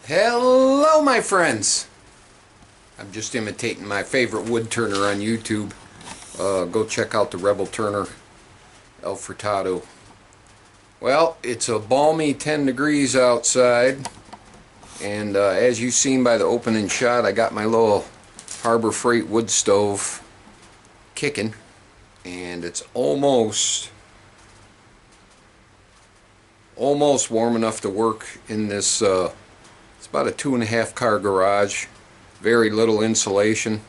Hello, my friends. I'm just imitating my favorite wood turner on YouTube. Go check out the Rebel Turner El Furtado. Well, it's a balmy 10 degrees outside, and as you've seen by the opening shot, I got my little Harbor Freight wood stove kicking, and it's almost warm enough to work in this. It's about a 2.5 car garage, very little insulation,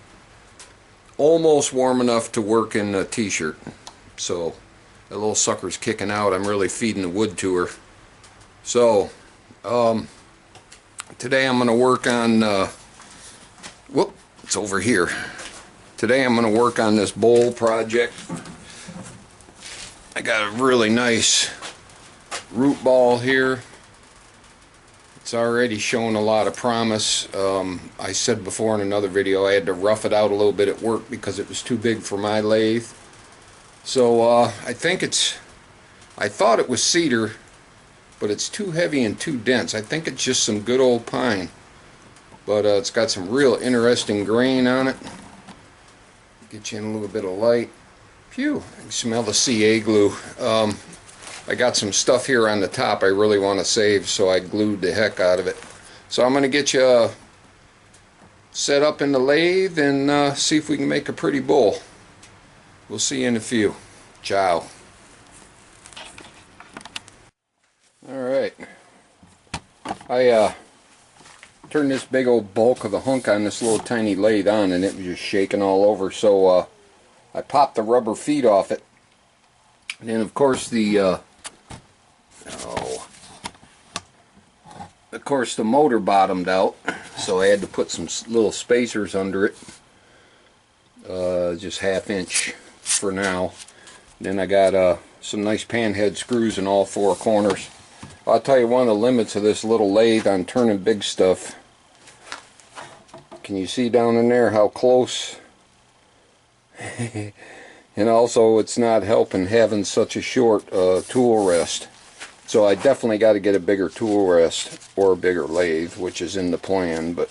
almost warm enough to work in a t-shirt. So that little sucker's kicking out. I'm really feeding the wood to her. So today I'm going to work on it's over here. Today I'm going to work on this bowl project. I got a really nice root ball here. It's already shown a lot of promise. I said before in another video I had to rough it out a little bit at work because it was too big for my lathe. So I thought it was cedar, but it's too heavy and too dense. I think it's just some good old pine. But it's got some real interesting grain on it. Get you in a little bit of light. Phew, I can smell the CA glue. I got some stuff here on the top I really want to save, so I glued the heck out of it. So I'm going to get you set up in the lathe and see if we can make a pretty bowl. We'll see you in a few. Ciao. Alright. I turned this big old bulk of the hunk on this little tiny lathe on, and it was just shaking all over, so I popped the rubber feet off it. And then of course the motor bottomed out, so I had to put some little spacers under it, just 1/2 inch for now. Then I got some nice panhead screws in all 4 corners. I'll tell you one of the limits of this little lathe on turning big stuff. Can you see down in there how close? And also it's not helping having such a short tool rest. So I definitely got to get a bigger tool rest or a bigger lathe, which is in the plan, but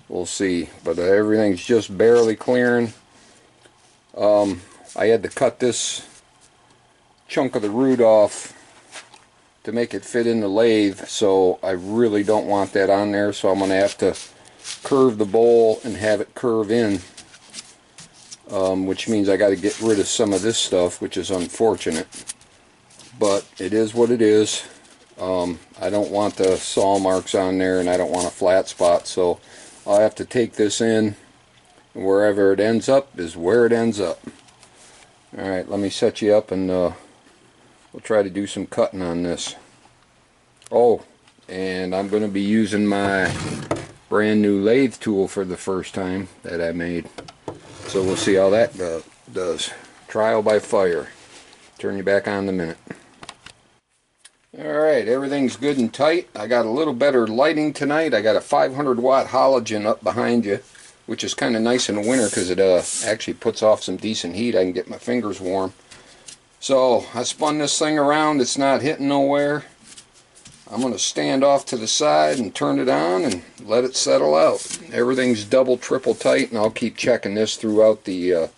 we'll see. But everything's just barely clearing. I had to cut this chunk of the root off to make it fit in the lathe, so I really don't want that on there, so I'm going to have to curve the bowl and have it curve in, which means I got to get rid of some of this stuff, which is unfortunate. But it is what it is. I don't want the saw marks on there, and I don't want a flat spot, so I'll have to take this in, and wherever it ends up is where it ends up. Alright, let me set you up, and we'll try to do some cutting on this. Oh, and I'm going to be using my brand new lathe tool for the first time that I made. So we'll see how that does. Trial by fire. Turn you back on in a minute. Alright, everything's good and tight. I got a little better lighting tonight. I got a 500 watt halogen up behind you, which is kind of nice in the winter because it actually puts off some decent heat. I can get my fingers warm. So I spun this thing around. It's not hitting nowhere. I'm going to stand off to the side and turn it on and let it settle out. Everything's double, triple tight, and I'll keep checking this throughout the,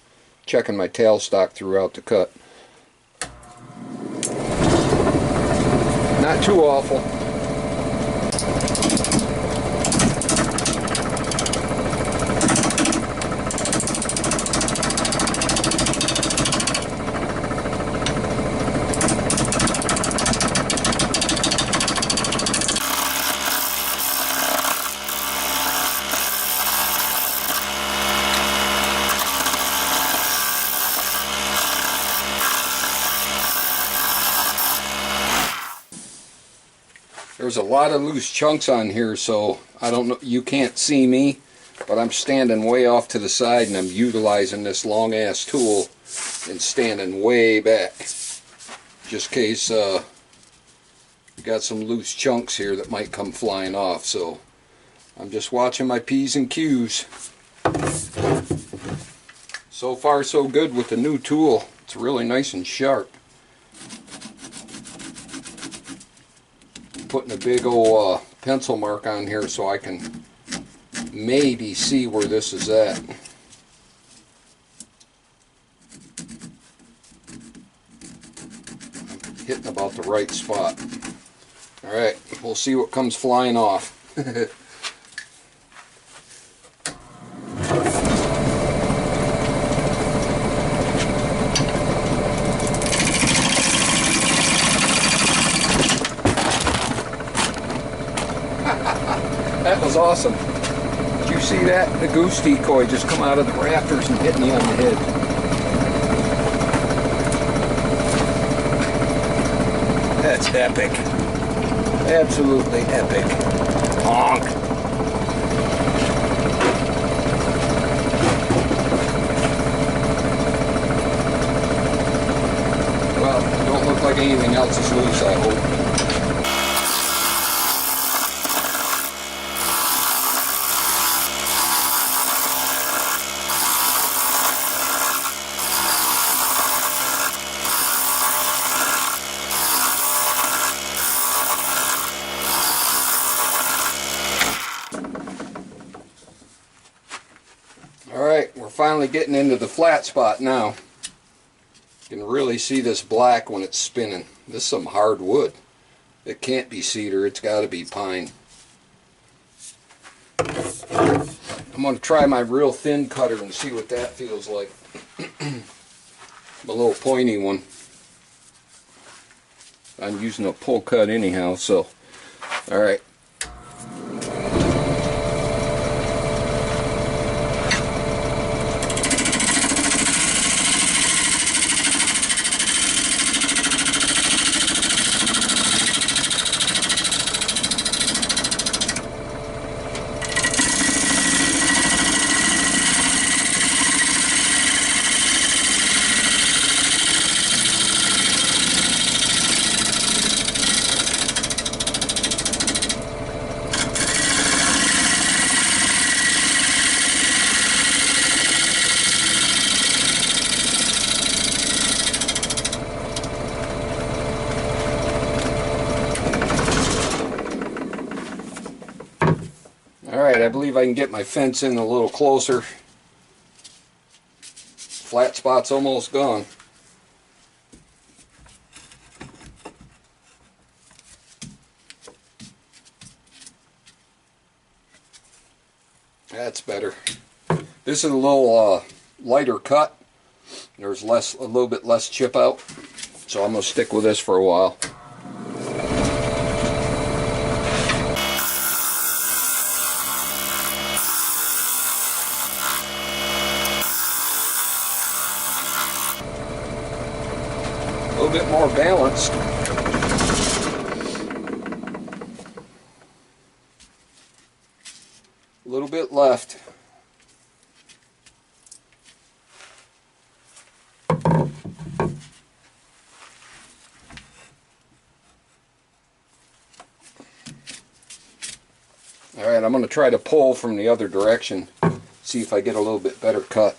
checking my tailstock throughout the cut. Not too awful. There's a lot of loose chunks on here, so I don't know, you can't see me, but I'm standing way off to the side and I'm utilizing this long ass tool and standing way back, just in case you got some loose chunks here that might come flying off. So I'm just watching my P's and Q's. So far so good with the new tool. It's really nice and sharp. Putting a big old pencil mark on here so I can maybe see where this is at. I'm hitting about the right spot. Alright, we'll see what comes flying off. That was awesome. Did you see that? The goose decoy just come out of the rafters and hit me on the head. That's epic. Absolutely epic. Honk. Well, don't look like anything else is loose, I hope. Alright, we're finally getting into the flat spot now. You can really see this black when it's spinning. This is some hard wood. It can't be cedar, it's got to be pine. I'm going to try my real thin cutter and see what that feels like. A little pointy one. I'm using a pull cut anyhow, so alright. Alright, I believe I can get my fence in a little closer. Flat spot's almost gone. That's better. This is a little lighter cut. There's a little bit less chip out. So I'm going to stick with this for a while. A little bit more balanced. A little bit left. Alright, I'm going to try to pull from the other direction, see if I get a little bit better cut.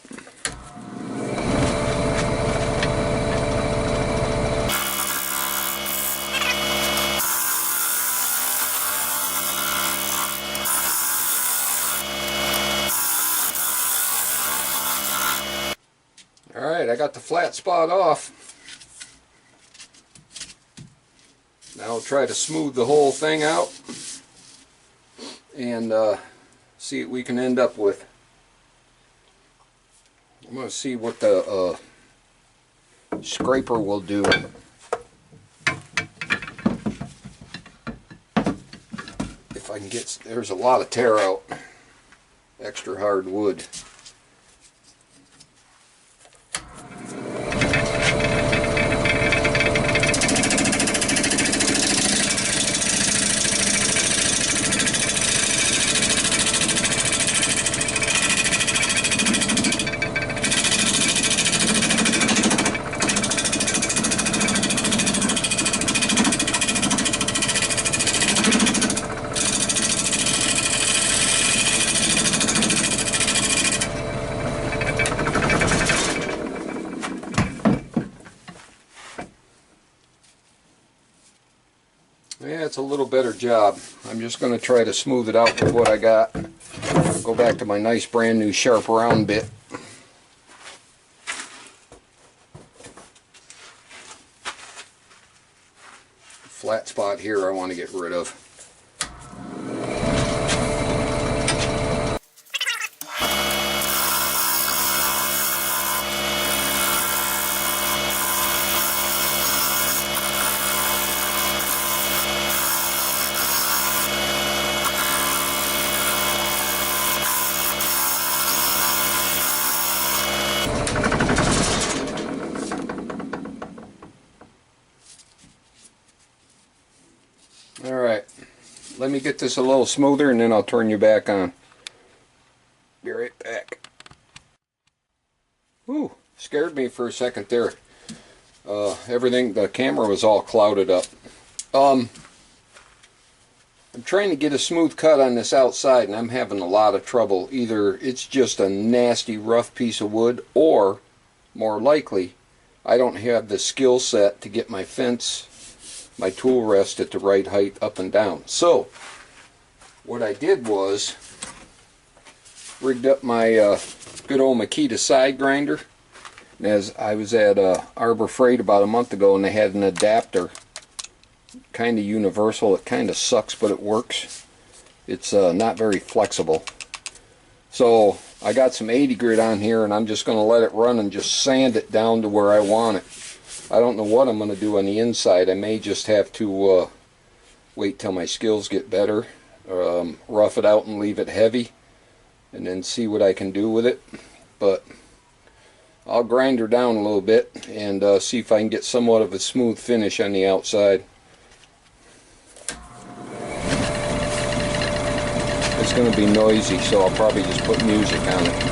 Alright, I got the flat spot off. Now I'll try to smooth the whole thing out and see what we can end up with. I'm going to see what the scraper will do. If I can get, there's a lot of tear out. Extra hard wood. Yeah, it's a little better job. I'm just going to try to smooth it out with what I got. Go back to my nice brand new sharp round bit. Flat spot here I want to get rid of. Alright, let me get this a little smoother and then I'll turn you back on. Be right back. Ooh, scared me for a second there. Everything, the camera was all clouded up. I'm trying to get a smooth cut on this outside and I'm having a lot of trouble. Either it's just a nasty rough piece of wood, or more likely I don't have the skill set to get my fence, my tool rest at the right height up and down. So what I did was rigged up my good old Makita side grinder. And as I was at Arbor Freight about a month ago, and they had an adapter, kind of universal. It kind of sucks, but it works. It's not very flexible. So I got some 80 grit on here, and I'm just going to let it run and just sand it down to where I want it. I don't know what I'm going to do on the inside. I may just have to wait till my skills get better, rough it out and leave it heavy, and then see what I can do with it. But I'll grind her down a little bit and see if I can get somewhat of a smooth finish on the outside. It's going to be noisy, so I'll probably just put music on it.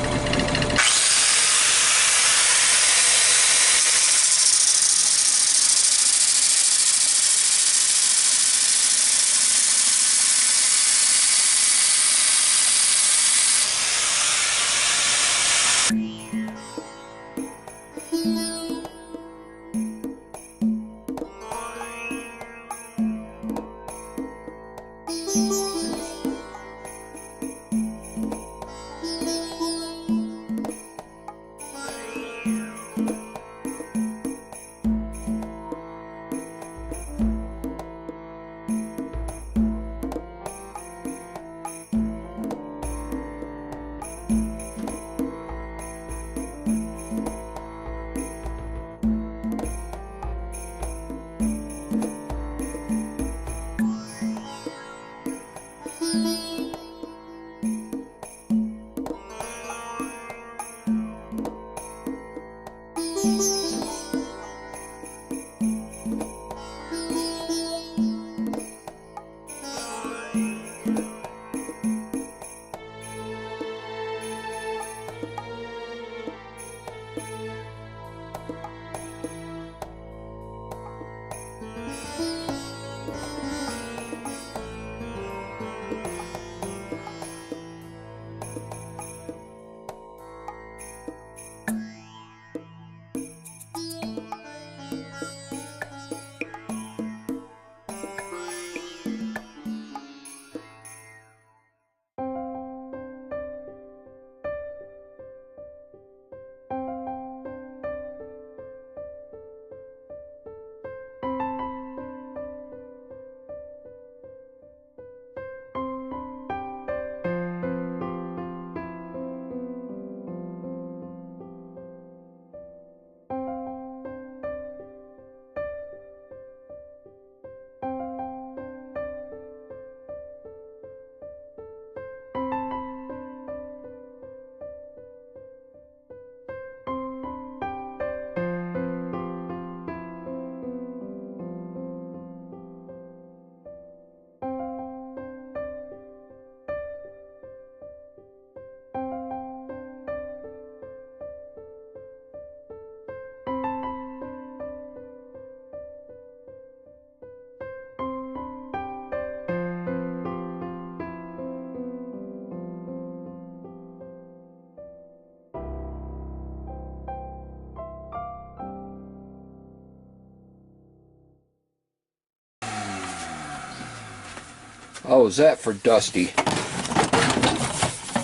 How was that for dusty?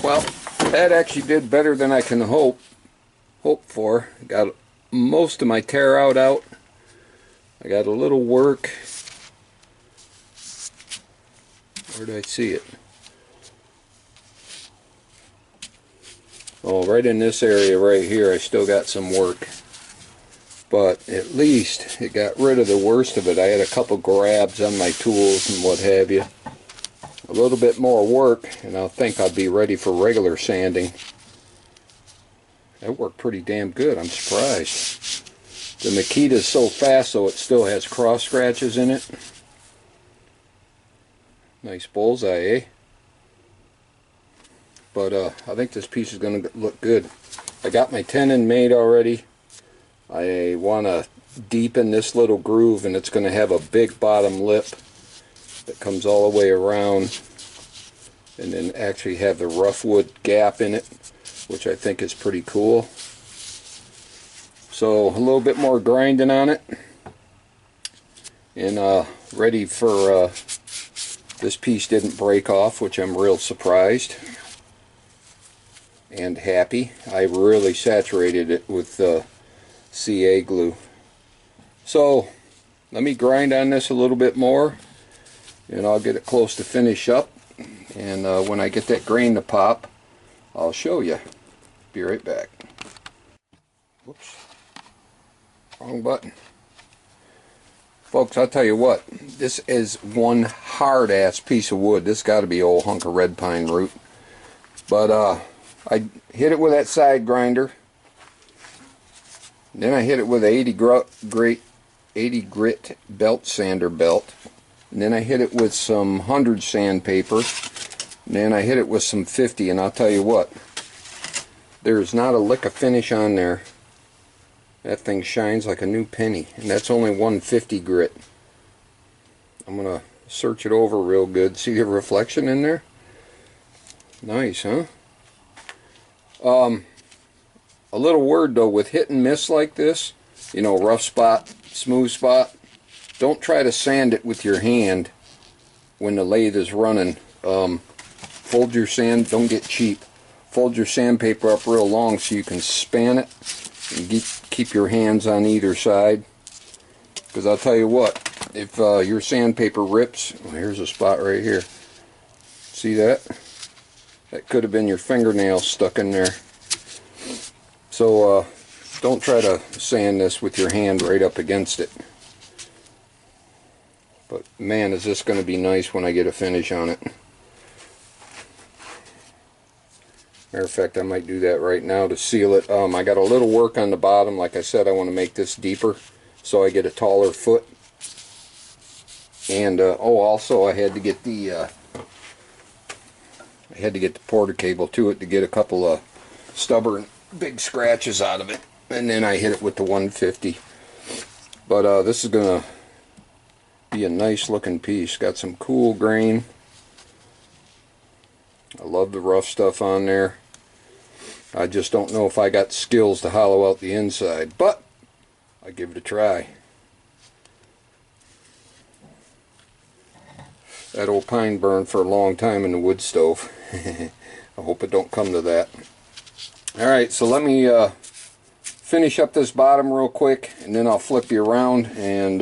Well, that actually did better than I can hope for. Got most of my tear out. I got a little work. Where did I see it? Oh, right in this area right here, I still got some work. But at least it got rid of the worst of it. I had a couple grabs on my tools and what have you. A little bit more work, and I think I'll be ready for regular sanding. That worked pretty damn good. I'm surprised. The Makita's so fast, so it still has cross scratches in it. Nice bullseye, eh? But I think this piece is going to look good. I got my tenon made already. I want to deepen this little groove, and it's going to have a big bottom lip that comes all the way around, and then actually have the rough wood gap in it, which I think is pretty cool. So a little bit more grinding on it, and ready for this piece didn't break off, which I'm real surprised and happy. I really saturated it with CA glue. So let me grind on this a little bit more, and I'll get it close to finish up, and when I get that grain to pop, I'll show you. Be right back. Whoops, wrong button. Folks, I'll tell you what, this is one hard ass piece of wood. This got to be old hunk of red pine root. But I hit it with that side grinder, then I hit it with a 80 grit belt sander belt, and then I hit it with some 100 sandpaper, and then I hit it with some 50, and I'll tell you what, there's not a lick of finish on there. That thing shines like a new penny, and that's only 150 grit. I'm gonna search it over real good. See the reflection in there? Nice, huh? A little word though, with hit and miss like this, you know, rough spot, smooth spot, don't try to sand it with your hand when the lathe is running. Fold your sand, don't get cheap. Fold your sandpaper up real long so you can span it and keep your hands on either side. Because I'll tell you what, if your sandpaper rips, well, here's a spot right here. See that? That could have been your fingernail stuck in there. So don't try to sand this with your hand right up against it. But man, is this going to be nice when I get a finish on it. Matter of fact, I might do that right now to seal it. I got a little work on the bottom. Like I said, I want to make this deeper so I get a taller foot. And oh, also I had to get the porter cable to it to get a couple of stubborn big scratches out of it, and then I hit it with the 150. But this is gonna be a nice looking piece. Got some cool grain. I love the rough stuff on there. I just don't know if I got skills to hollow out the inside, but I give it a try. That old pine burned for a long time in the wood stove. I hope it don't come to that. Alright, so let me finish up this bottom real quick, and then I'll flip you around, and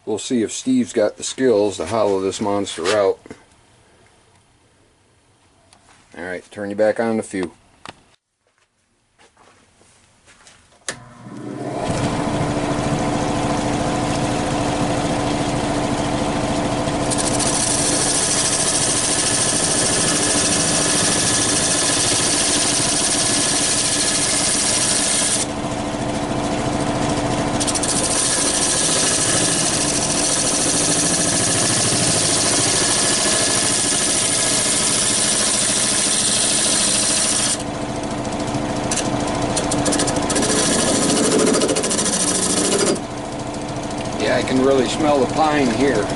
we'll see if Steve's got the skills to hollow this monster out. Alright, turn you back on the few. I can really smell the pine here.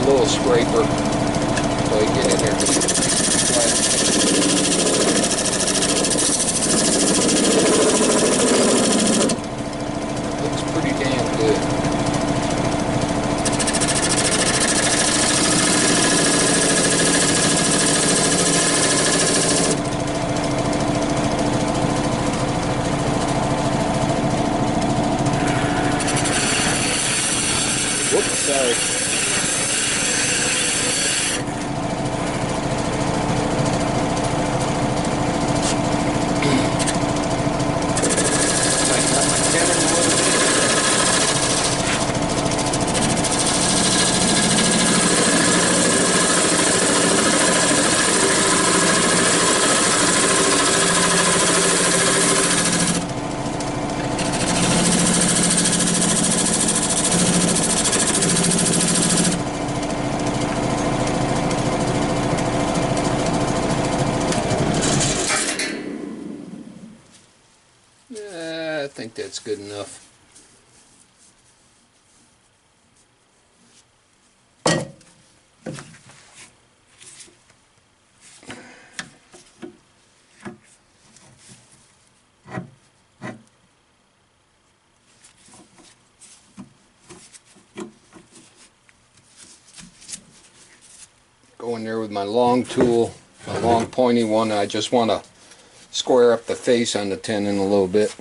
little scraper so I get in there. Looks pretty damn good. Whoops, sorry. I think that's good enough. Go in there with my long tool, my long pointy one. I just want to square up the face on the tenon a little bit.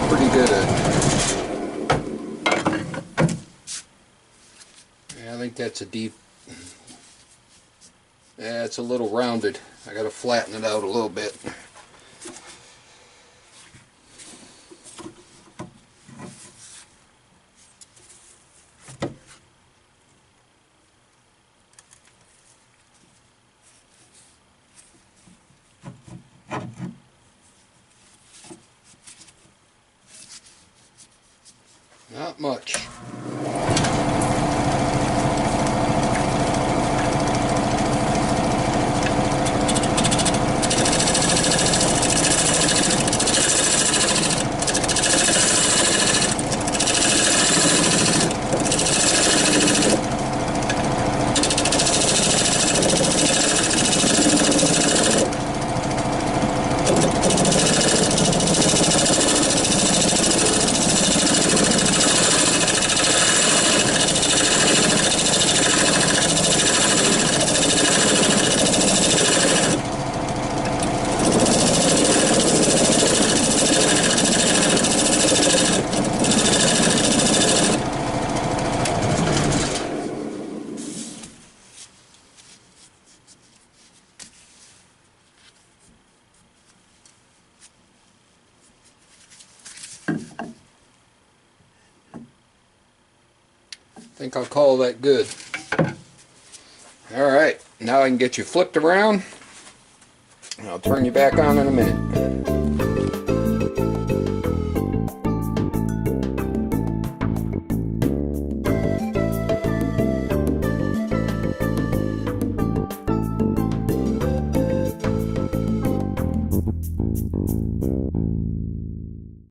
Pretty good yeah, I think that's a deep, yeah, it's a little rounded. I gotta flatten it out a little bit. Not much. I think I'll call that good. Alright, now I can get you flipped around. I'll turn you back on in a minute.